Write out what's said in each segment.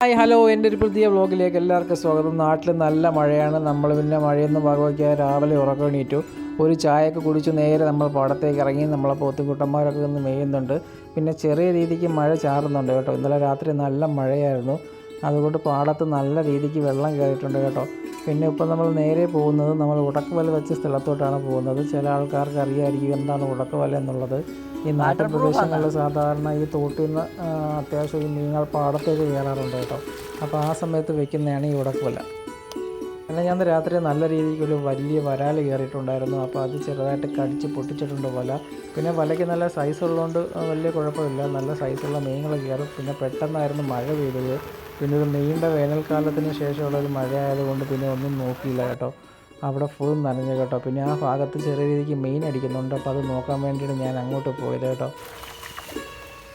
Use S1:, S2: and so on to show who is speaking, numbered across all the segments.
S1: Hi hello, എൻ്റെ ഒരു പുതിയ വ്ളോഗിലേക്ക് എല്ലാവർക്കും സ്വാഗതം. നാട്ടിൽ നല്ല മഴയാണ്. നമ്മൾ പിന്നെ മഴയൊന്നും വകവയ്ക്കാതെ രാവിലെ ഉറക്കണീറ്റു, ഒരു ചായയൊക്കെ കുടിച്ച് നേരെ നമ്മൾ പാടത്തേക്ക് ഇറങ്ങി. നമ്മളെ പോത്തുകുട്ടന്മാരൊക്കെ ഒന്ന് മേയുന്നുണ്ട്. പിന്നെ ചെറിയ രീതിക്ക് മഴ ചാറുന്നുണ്ട് കേട്ടോ. ഇന്നലെ രാത്രി നല്ല മഴയായിരുന്നു, അതുകൊണ്ട് പാടത്ത് നല്ല രീതിക്ക് വെള്ളം കയറിയിട്ടുണ്ട് കേട്ടോ. പിന്നെ ഇപ്പോൾ നമ്മൾ നേരെ പോകുന്നത് നമ്മൾ ഉടക്കുവല വെച്ച സ്ഥലത്തോട്ടാണ് പോകുന്നത്. ചില ആൾക്കാർക്ക് അറിയാമായിരിക്കും എന്താണ് ഉടക്കുവല എന്നുള്ളത്. ഈ നാട്ടിൻ പ്രദേശങ്ങളിൽ സാധാരണ ഈ തോട്ടിൽ നിന്ന് അത്യാവശ്യം ഈ മീനുകൾ പാടത്തേക്ക് കയറാറുണ്ട് കേട്ടോ. അപ്പോൾ ആ സമയത്ത് വെക്കുന്നതാണ് ഈ ഉടക്കുവല. പിന്നെ ഞാൻ രാത്രി നല്ല രീതിക്ക് ഒരു വലിയ വരാൽ കയറിയിട്ടുണ്ടായിരുന്നു. അപ്പോൾ അത് ചെറുതായിട്ട് കടിച്ച് പൊട്ടിച്ചിട്ടുണ്ട് വല. പിന്നെ വലയ്ക്ക് നല്ല സൈസ് ഉള്ളതുകൊണ്ട് വലിയ കുഴപ്പമില്ല, നല്ല സൈസുള്ള മീനുകൾ കയറും. പിന്നെ പെട്ടെന്നായിരുന്നു മഴ പെയ്തത്. പിന്നെ ഒരു നീണ്ട വേനൽക്കാലത്തിന് ശേഷമുള്ളൊരു മഴ ആയതുകൊണ്ട് പിന്നെ ഒന്നും നോക്കിയില്ല കേട്ടോ. അവിടെ ഫുൾ നനഞ്ഞു കേട്ടോ. പിന്നെ ആ ഭാഗത്ത് ചെറിയ രീതിക്ക് മീൻ അടിക്കുന്നുണ്ട്, അപ്പോൾ അത് നോക്കാൻ വേണ്ടിയിട്ട് ഞാൻ അങ്ങോട്ട് പോയത് കേട്ടോ.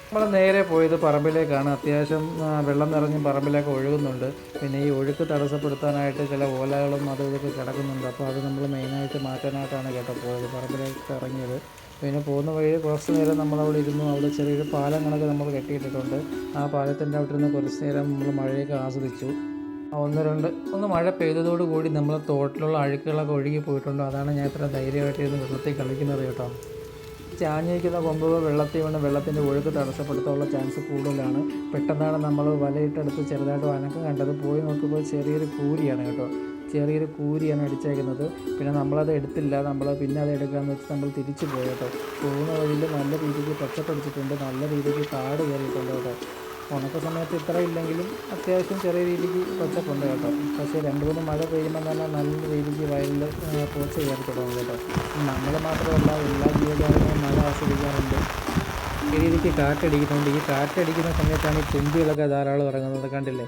S1: നമ്മൾ നേരെ പോയത് പറമ്പിലേക്കാണ്. അത്യാവശ്യം വെള്ളം നിറഞ്ഞ് പറമ്പിലേക്ക് ഒഴുകുന്നുണ്ട്. പിന്നെ ഈ ഒഴുക്ക് തടസ്സപ്പെടുത്താനായിട്ട് ചില ഓലകളും അതും ഇതൊക്കെ കിടക്കുന്നുണ്ട്. അപ്പോൾ അത് നമ്മൾ മെയിനായിട്ട് മാറ്റാനായിട്ടാണ് കേട്ടോ പോയത്, പറമ്പിലേക്ക് ഇറങ്ങിയത്. പിന്നെ പോകുന്ന വഴി കുറച്ച് നേരം നമ്മളവിടെ ഇരുന്നു. അവിടെ ചെറിയൊരു പാലം കണക്ക് നമ്മൾ കെട്ടിയിട്ടിട്ടുണ്ട്. ആ പാലത്തിൻ്റെ അവിടെ നിന്ന് കുറച്ച് നേരം നമ്മൾ മഴയൊക്കെ ആസ്വദിച്ചു. ഒന്ന് മഴ പെയ്തതോടുകൂടി നമ്മൾ തോട്ടിലുള്ള അഴുക്കുകളൊക്കെ ഒഴുകി പോയിട്ടുണ്ട്. അതാണ് ഞാൻ ഇത്ര ധൈര്യമായിട്ട് ഇരുന്ന് വെള്ളത്തിൽ കളിക്കുന്നത് കേട്ടോ. ചാഞ്ഞിരിക്കുന്ന കൊമ്പുകൾ വെള്ളത്തിൽ വീണ് വെള്ളത്തിൻ്റെ ഒഴുക്ക് തടസ്സപ്പെടുത്താനുള്ള ചാൻസ് കൂടുതലാണ്. പെട്ടെന്നാണ് നമ്മൾ വലയിട്ടെടുത്ത് ചെറുതായിട്ട് അനക്കം കണ്ടത്. പോയി നോക്കുമ്പോൾ ചെറിയൊരു കൂരിയാണ് കേട്ടോ, ചെറിയൊരു കൂരിയാണ് അടിച്ചേക്കുന്നത്. പിന്നെ നമ്മളത് എടുത്തില്ല, നമ്മൾ പിന്നെ അത് എടുക്കാമെന്ന് വെച്ച് നമ്മൾ തിരിച്ചു പോയി കേട്ടോ. പോകുന്ന വഴിയിൽ നല്ല രീതിക്ക് പച്ചപ്പടിച്ചിട്ടുണ്ട്, നല്ല രീതിക്ക് കാട് കയറിയിട്ടുണ്ട് കേട്ടോ. ഉണക്ക സമയത്ത് ഇത്ര ഇല്ലെങ്കിലും അത്യാവശ്യം ചെറിയ രീതിക്ക് പച്ചപ്പുണ്ട് കേട്ടോ. പക്ഷേ 2-3 മഴ പെയ്യുമ്പോൾ തന്നെ നല്ല രീതിക്ക് വയലിൽ പോച്ച കയറി തുടങ്ങും കേട്ടോ. നമ്മൾ മാത്രമല്ല, എല്ലാ ജീവജാലങ്ങളും മഴ ആസ്വദിക്കാറുണ്ട്. ഈ രീതിക്ക് കാറ്റടിക്കുന്നുണ്ട്. ഈ കാറ്റടിക്കുന്ന സമയത്താണ് ഈ തുമ്പികളൊക്കെ ധാരാളം ഇറങ്ങുന്നത്, കണ്ടില്ലേ?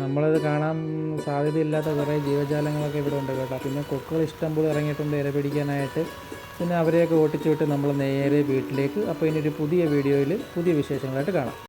S1: നമ്മളത് കാണാൻ സാധ്യതയില്ലാത്ത കുറേ ജീവജാലങ്ങളൊക്കെ ഇവിടെ ഉണ്ട് കേട്ടോ. പിന്നെ കൊക്കുകൾ ഇഷ്ടം പോലെ ഇറങ്ങിയിട്ടുണ്ട് ഇര പിടിക്കാനായിട്ട്. പിന്നെ അവരെയൊക്കെ ഓട്ടിച്ചു വിട്ട് നമ്മൾ നേരെ വീട്ടിലേക്ക്. അപ്പോൾ ഇനി ഒരു പുതിയ വീഡിയോയിൽ പുതിയ വിശേഷങ്ങളായിട്ട് കാണാം.